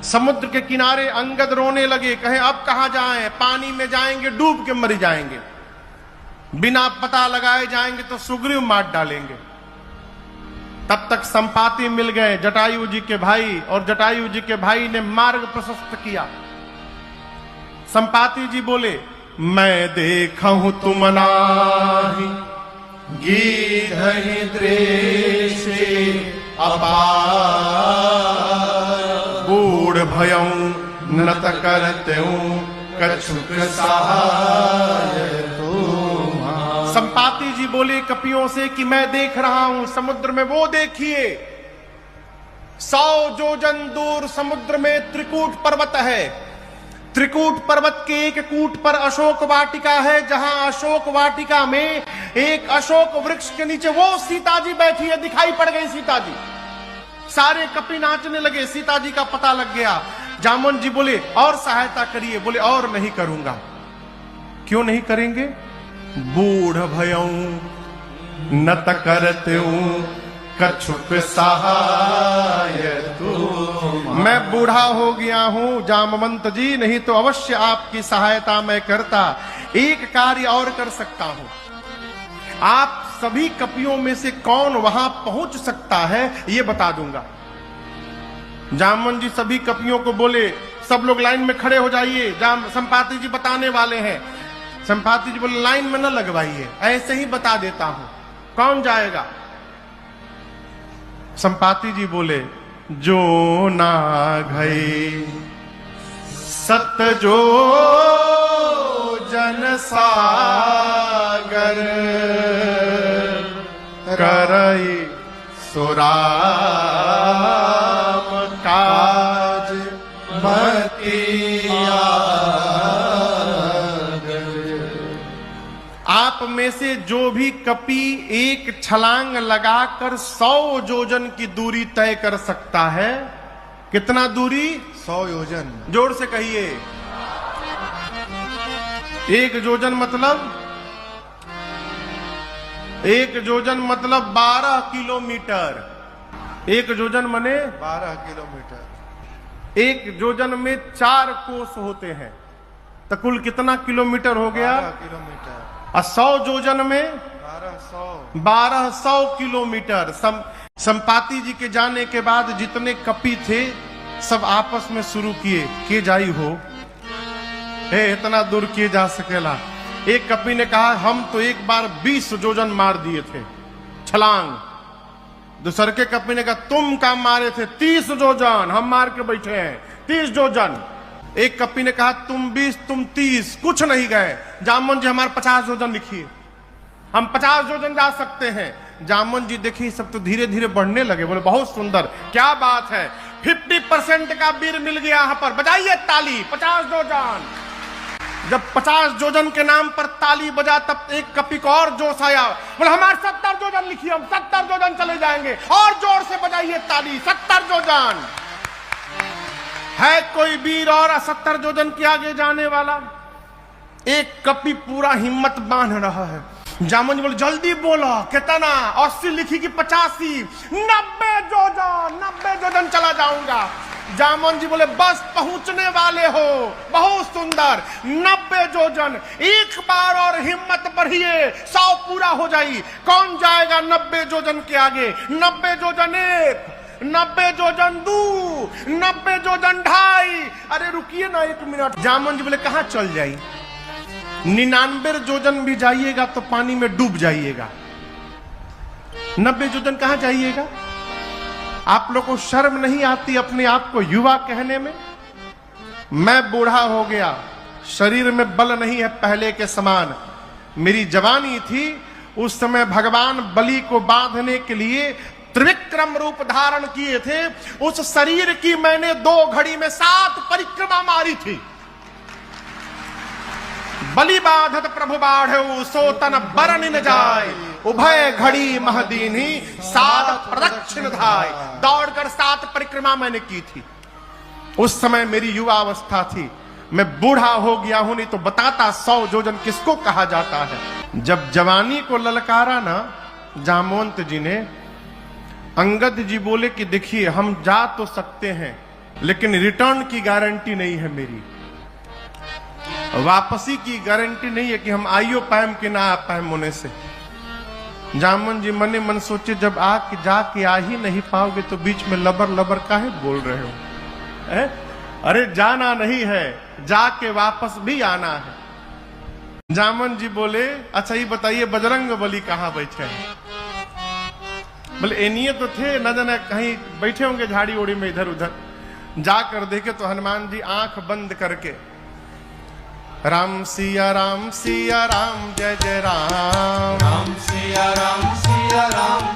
समुद्र के किनारे अंगद रोने लगे, कहे अब कहां जाएं, पानी में जाएंगे डूब के मर जाएंगे, बिना पता लगाए जाएंगे तो सुग्रीव मार डालेंगे। तब तक संपाति मिल गए जटायु जी के भाई, और जटायु जी के भाई ने मार्ग प्रशस्त किया। संपाति जी बोले, मैं देखा हूं तुम नाही गीधहि दृश्य अपार, बूढ़ भयऊ नत करतेऊ कछुक सहाय तुम्हार। संपाति जी बोले कपियों से कि मैं देख रहा हूं समुद्र में, वो देखिए 100 योजन दूर समुद्र में त्रिकूट पर्वत है। त्रिकूट पर्वत के एक कूट पर अशोक वाटिका है, जहां अशोक वाटिका में एक अशोक वृक्ष के नीचे वो सीता जी बैठी है। दिखाई पड़ गई सीता जी, सारे कपि नाचने लगे, सीता जी का पता लग गया। जामुन जी बोले और सहायता करिए, बोले और नहीं करूंगा। क्यों नहीं करेंगे? बूढ़ भयऊ नत करतेऊ कछुक सहाय तुम। मैं बूढ़ा हो गया हूं जामवंत जी, नहीं तो अवश्य आपकी सहायता मैं करता। एक कार्य और कर सकता हूं, आप सभी कपियों में से कौन वहां पहुंच सकता है ये बता दूंगा। जामवंत जी सभी कपियों को बोले, सब लोग लाइन में खड़े हो जाइए, संपाति जी बताने वाले हैं। संपाति जी बोले लाइन में न लगवाइए, ऐसे ही बता देता हूं, कौन जाएगा? संपाति जी बोले, जो ना गए सत जो जन सागर, करई सुराम काज मतिया। आप में से जो भी कपि एक छलांग लगाकर 100 योजन की दूरी तय कर सकता है। कितना दूरी? 100 योजन। जोर से कहिए। 1 योजन मतलब 12 किलोमीटर। 1 योजन मने 12 किलोमीटर। 1 योजन में 4 कोस होते हैं, तो कुल कितना किलोमीटर हो गया? 12 किलोमीटर। और 100 योजन में 1200 किलोमीटर। संपाति जी के जाने के बाद जितने कपि थे सब आपस में शुरू किए, के जाई हो इतना दूर किए जा सकेला। एक कपि ने कहा हम तो एक बार 20 योजन मार दिए थे छलांग। दूसरे के कपि ने कहा तुम काम मारे थे 30 योजन, हम मार के बैठे हैं 30 योजन। एक कपि ने कहा तुम 20 तुम 30, कुछ नहीं गए। जामुन जी हमारे 50 योजन लिखिए, हम 50 योजन जा सकते हैं। जामुन जी देखिए सब तो धीरे धीरे बढ़ने लगे, बोले बहुत सुंदर, क्या बात है, 50% का वीर मिल गया यहाँ पर, बजाइए ताली। 50 योजन। जब 50 योजन के नाम पर ताली बजा तब एक कपि को और जोश आया, बोले हमारे 70 योजन लिखिए, हम 70 योजन चले जाएंगे, और जोर से बजाइए ताली। 70 योजन। है कोई वीर और 70 योजन के आगे जाने वाला? एक कपि पूरा हिम्मत बांध रहा है। जामुन जी बोले जल्दी बोलो, कितना? 80 लिखी कि 85? 90 योजन। 90 योजन चला जाऊंगा। जामुन जी बोले बस पहुंचने वाले हो, बहुत सुंदर। 90 योजन। एक बार और हिम्मत बढ़िए, 100 पूरा हो जाई। कौन जाएगा 90 योजन के आगे? 90 योजन 1, 90 योजन 2, 90 योजन 2.5। अरे रुकिए ना 1 मिनट। जामुन जी बोले कहां चल जाई? 99 योजन भी जाइएगा तो पानी में डूब जाइएगा, 90 योजन कहां जाइएगा? आप लोग को शर्म नहीं आती अपने आप को युवा कहने में? मैं बूढ़ा हो गया, शरीर में बल नहीं है पहले के समान। मेरी जवानी थी उस समय भगवान बलि को बांधने के लिए त्रिविक्रम रूप धारण किए थे। उस शरीर की मैंने 2 घड़ी में 7 परिक्रमा मारी थी। बलि बाधत प्रभु बाढ़ऊ, सो तन बरन न जाय, उभय घड़ी महदीनी 7 प्रदक्षिण धाय। दौड़कर 7 परिक्रमा मैंने की थी। उस समय मेरी युवा अवस्था थी। मैं बूढ़ा हो गया हूं, नहीं तो बताता 100 योजन किसको कहा जाता है। जब जवानी को ललकारा ना जामवंत जी ने, अंगद जी बोले कि देखिए हम जा तो सकते हैं लेकिन रिटर्न की गारंटी नहीं है मेरी, वापसी की गारंटी नहीं है कि हम आइयो पाएम कि ना आ पाएम होने से। जामन जी मने मन सोचे, जब आके जाके आ ही नहीं पाओगे तो बीच में लबर लबर काहे बोल रहे हो? है? अरे जाना नहीं है, जाके वापस भी आना है। जामन जी बोले, अच्छा ये बताइए बजरंग बली कहाँ बैठे हैं? बोले एनिए तो थे, न जाने कहीं बैठे होंगे झाड़ी ओड़ी में इधर उधर। जाकर देखे तो हनुमान जी आंख बंद करके राम सिया राम जय जय राम, राम सिया राम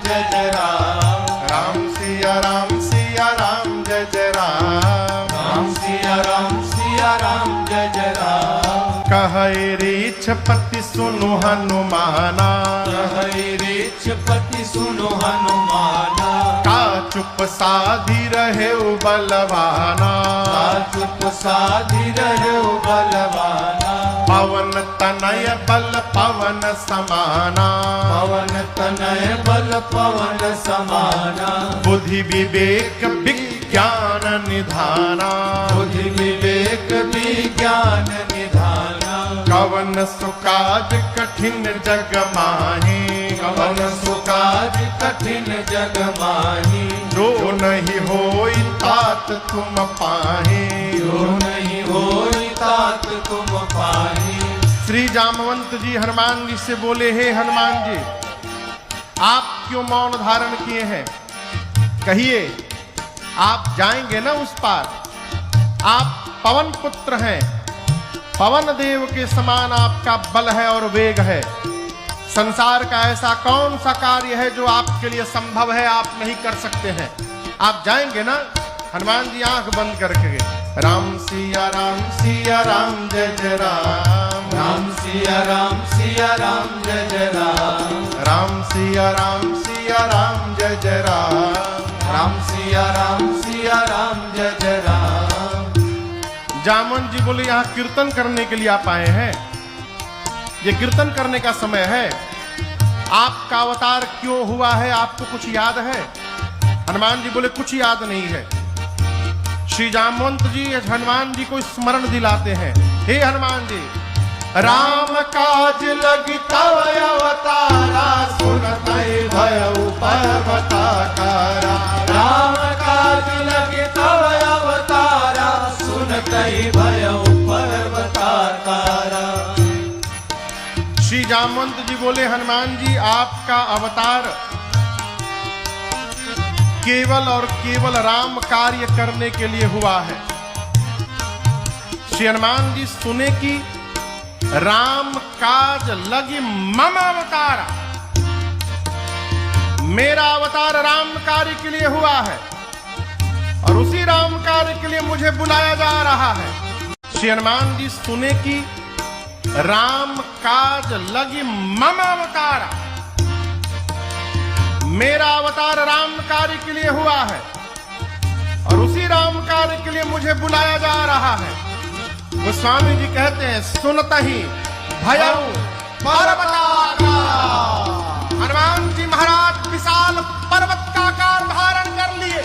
जय जय राम, राम सिया राम जय जय राम, राम सिया राम जय जय राम। कहे रीछपति सुनु हनुमाना, कहे रीछपति सुनो हनुमाना, का चुप साधी रहे बलवाना, का चुप साधी रहे बलवाना। पवन तनय बल पवन समाना, पवन तनय बल पवन समाना, बुद्धि विवेक विज्ञान निधाना, बुद्धि विवेक विज्ञान निधाना। कवन सुकाज कठिन जग माही, कवन सुकाज कठिन जग माही, जो नहीं होई तात तुम पाही, जो नहीं होई तात तुम पाही। श्री जामवंत जी हनुमान जी से बोले, हे हनुमान जी आप क्यों मौन धारण किए हैं? कहिए, आप जाएंगे ना उस पार? आप पवन पुत्र हैं, पवन देव के समान आपका बल है और वेग है। संसार का ऐसा कौन सा कार्य है जो आपके लिए संभव है, आप नहीं कर सकते हैं? आप जाएंगे ना? हनुमान जी आंख बंद करके गए। राम सिया राम जय जय राम, राम सिया राम जय जय राम, राम सिया राम जय जय राम, राम सिया राम जय जय राम। जामन जी बोले, यहाँ कीर्तन करने के लिए आप आए हैं, ये कीर्तन करने का समय है। आपका अवतार क्यों हुआ है, आपको कुछ याद है? हनुमान जी बोले, कुछ याद नहीं है। श्री जामवंत जी हनुमान जी को स्मरण दिलाते हैं, हे हनुमान जी, राम काज लगी तव अवतारा, सुनतै भयउ पर्वताकारा, राम काज लगे तव अवतारा, सुनतै भयउ पर्वताकारा। श्री जामवंत जी बोले, हनुमान जी आपका अवतार केवल और केवल राम कार्य करने के लिए हुआ है। श्री हनुमान जी सुने कि राम काज लगी मम अवतारा, मेरा अवतार राम कार्य के लिए हुआ है और उसी राम कार्य के लिए मुझे बुलाया जा रहा है। श्री हनुमान जी सुने कि राम काज लगी मम अवतारा, मेरा अवतार राम कार्य के लिए हुआ है और उसी राम कार्य के लिए मुझे बुलाया जा रहा है। गोस्वामी जी कहते हैं, सुनता ही भयउ पर्वताकारा। हनुमान जी महाराज विशाल पर्वत का आकार धारण कर लिए,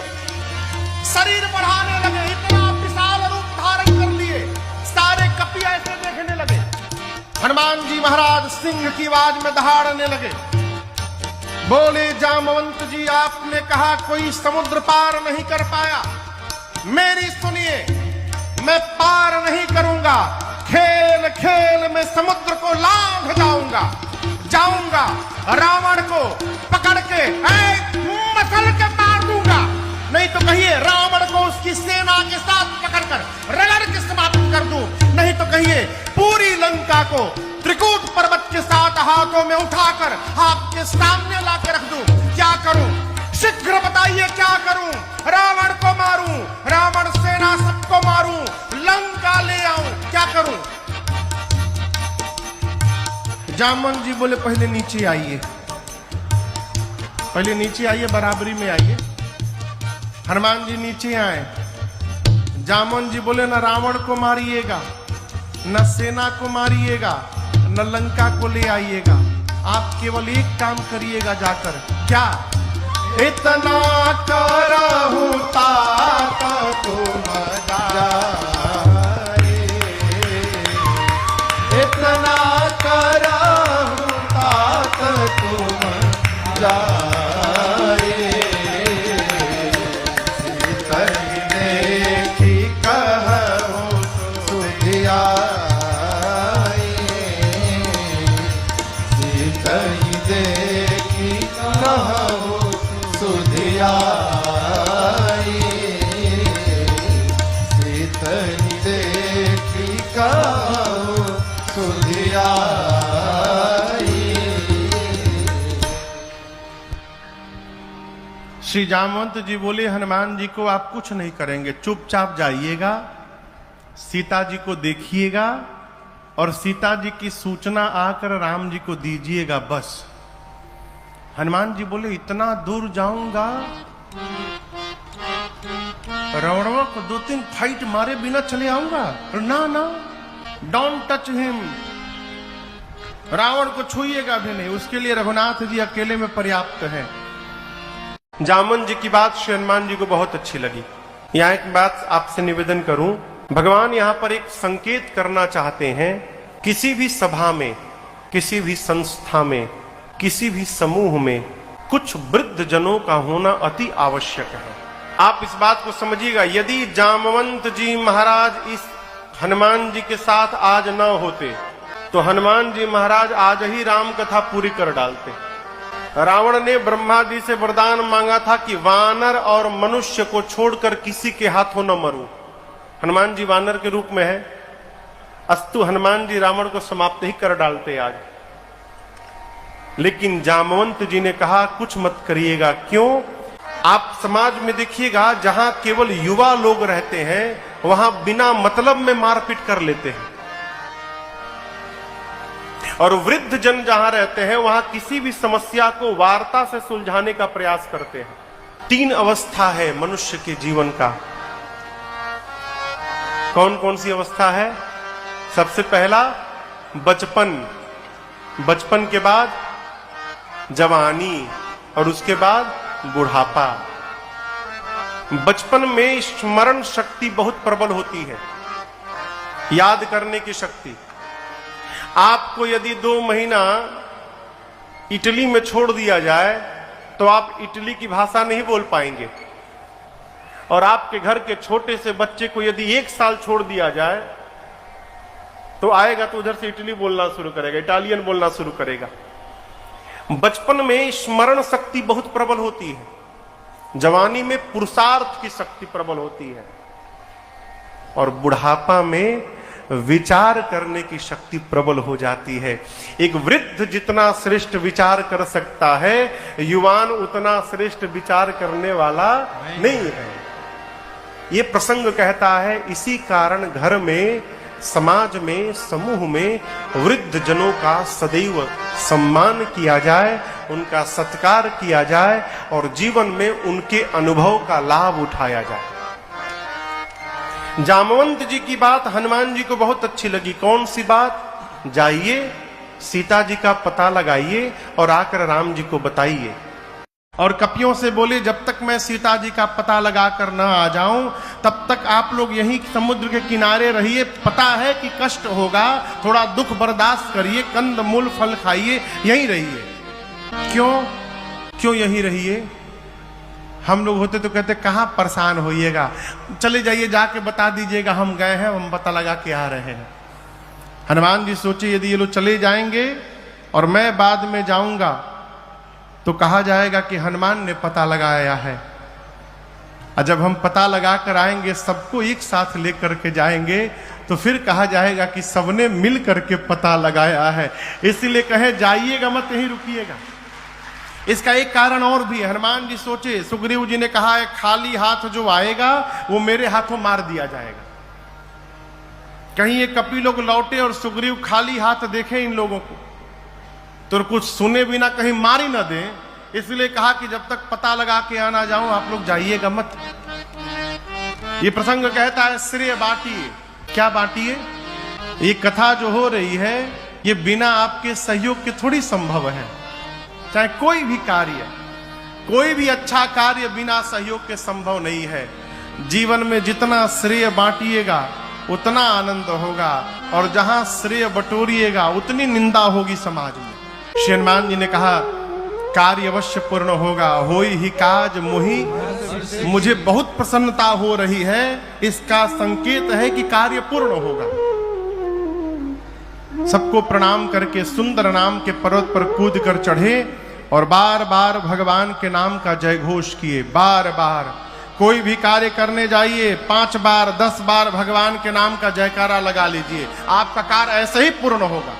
शरीर बढ़ाने लगे, इतना विशाल रूप धारण कर लिए, सारे कपि ऐसे देखने लगे। हनुमान जी महाराज सिंह की आवाज में दहाड़ने लगे। बोले, जामवंत जी आपने कहा कोई समुद्र पार नहीं कर पाया, मेरी सुनिए, मैं पार नहीं करूंगा। खेल खेल में समुद्र को लांघ जाऊंगा, रावण को पकड़ के मसल के मार दूंगा। नहीं तो कहिए रावण को उसकी सेना के साथ पकड़कर रगड़ के समाप्त कर दूं, नहीं तो कहिए पूरी लंका को त्रिकूट पर्वत के साथ हाथों में उठाकर आपके सामने लाके रख दूं। क्या करूं? शीघ्र बताइए क्या करूं? रावण को मारूं, रावण सेना सबको मारूं, लंका ले आऊं, क्या करूं? जामन जी बोले, पहले नीचे आइए, पहले नीचे आइए, बराबरी में आइए। हनुमान जी नीचे आए। जामन जी बोले, न रावण को मारिएगा, न सेना को मारिएगा, न लंका को ले आइएगा, आप केवल एक काम करिएगा जाकर। क्या? इतना करहु तात तुम जाए, इतना करहु तात तुम जाए, सीतहि देखी कहु सुधियाए, सीतहि देखी कहु सुधियाए, सीतहि देखी कहु सुधियाए। श्री जामवंत जी बोले हनुमान जी को आप कुछ नहीं करेंगे, चुपचाप जाइएगा, सीता जी को देखिएगा और सीता जी की सूचना आकर राम जी को दीजिएगा, बस। हनुमान जी बोले इतना दूर जाऊंगा, रावणवा को 2-3 फाइट मारे बिना चले आऊंगा? ना ना, डोंट टच हिम, रावण को छूइएगा भी नहीं, उसके लिए रघुनाथ जी अकेले में पर्याप्त है। जामन जी की बात श्री हनुमान जी को बहुत अच्छी लगी। यहाँ एक बात आपसे निवेदन करूं, भगवान यहाँ पर एक संकेत करना चाहते हैं। किसी भी सभा में, किसी भी संस्था में, किसी भी समूह में कुछ वृद्ध जनों का होना अति आवश्यक है। आप इस बात को समझिएगा, यदि जामवंत जी महाराज इस हनुमान जी के साथ आज न होते तो हनुमान जी महाराज आज ही राम कथा पूरी कर डालते। रावण ने ब्रह्मा जी से वरदान मांगा था कि वानर और मनुष्य को छोड़कर किसी के हाथों न मरूं। हनुमान जी वानर के रूप में है, अस्तु हनुमान जी रावण को समाप्त ही कर डालते आज। लेकिन जामवंत जी ने कहा कुछ मत करिएगा। क्यों? आप समाज में देखिएगा, जहां केवल युवा लोग रहते हैं वहां बिना मतलब में मारपीट कर लेते हैं, और वृद्ध जन जहां रहते हैं वहां किसी भी समस्या को वार्ता से सुलझाने का प्रयास करते हैं। 3 अवस्था है मनुष्य के जीवन का। कौन कौन सी अवस्था है? सबसे पहला बचपन, बचपन के बाद जवानी और उसके बाद बुढ़ापा। बचपन में स्मरण शक्ति बहुत प्रबल होती है, याद करने की शक्ति। आपको यदि 2 महीना इटली में छोड़ दिया जाए तो आप इटली की भाषा नहीं बोल पाएंगे, और आपके घर के छोटे से बच्चे को यदि 1 साल छोड़ दिया जाए तो आएगा तो उधर से इटली बोलना शुरू करेगा, इटालियन बोलना शुरू करेगा। बचपन में स्मरण शक्ति बहुत प्रबल होती है, जवानी में पुरुषार्थ की शक्ति प्रबल होती है, और बुढ़ापा में विचार करने की शक्ति प्रबल हो जाती है। एक वृद्ध जितना श्रेष्ठ विचार कर सकता है, युवान उतना श्रेष्ठ विचार करने वाला नहीं है। ये प्रसंग कहता है, इसी कारण घर में, समाज में, समूह में वृद्ध जनों का सदैव सम्मान किया जाए, उनका सत्कार किया जाए और जीवन में उनके अनुभव का लाभ उठाया जाए। जामवंत जी की बात हनुमान जी को बहुत अच्छी लगी। कौन सी बात? जाइए, सीता जी का पता लगाइए और आकर राम जी को बताइए। और कपियों से बोले जब तक मैं सीता जी का पता लगाकर न आ जाऊं तब तक आप लोग यहीं समुद्र के किनारे रहिए। पता है कि कष्ट होगा, थोड़ा दुख बर्दाश्त करिए, कंद मूल फल खाइए, यहीं रहिए। क्यों यहीं रहिए? हम लोग होते तो कहते कहाँ परेशान होइएगा, चले जाइए, जाके बता दीजिएगा हम गए हैं, हम पता लगा के आ रहे हैं। हनुमान जी सोचे यदि ये लोग चले जाएंगे और मैं बाद में जाऊंगा तो कहा जाएगा कि हनुमान ने पता लगाया है, और जब हम पता लगा कर आएंगे, सबको एक साथ लेकर के जाएंगे, तो फिर कहा जाएगा कि सबने मिल करके पता लगाया है। इसलिए कहे जाइएगा मत, यहीं रुकिएगा। इसका एक कारण और भी है। हनुमान जी सोचे, सुग्रीव जी ने कहा है खाली हाथ जो आएगा वो मेरे हाथों मार दिया जाएगा। कहीं ये कपि लोग लौटे और सुग्रीव खाली हाथ देखे इन लोगों को तो कुछ सुने बिना कहीं मार ही ना दे, इसलिए कहा कि जब तक पता लगा के आना जाऊं आप लोग जाइएगा मत। ये प्रसंग कहता है श्रेय बांटिए। क्या बांटिए? ये कथा जो हो रही है ये बिना आपके सहयोग के थोड़ी संभव है। चाहे कोई भी कार्य, कोई भी अच्छा कार्य बिना सहयोग के संभव नहीं है। जीवन में जितना श्रेय बांटिएगा उतना आनंद होगा, और जहां श्रेय बटोरिएगा उतनी निंदा होगी समाज में। श्री हनुमान जी ने कहा कार्य अवश्य पूर्ण होगा, होई ही काज मोहि, मुझे बहुत प्रसन्नता हो रही है, इसका संकेत है कि कार्य पूर्ण होगा। सबको प्रणाम करके सुंदर नाम के पर्वत पर कूद कर चढ़े और बार बार भगवान के नाम का जय घोष किए। बार बार कोई भी कार्य करने जाइए 5 बार 10 बार भगवान के नाम का जयकारा लगा लीजिए, आपका कार्य ऐसे ही पूर्ण होगा।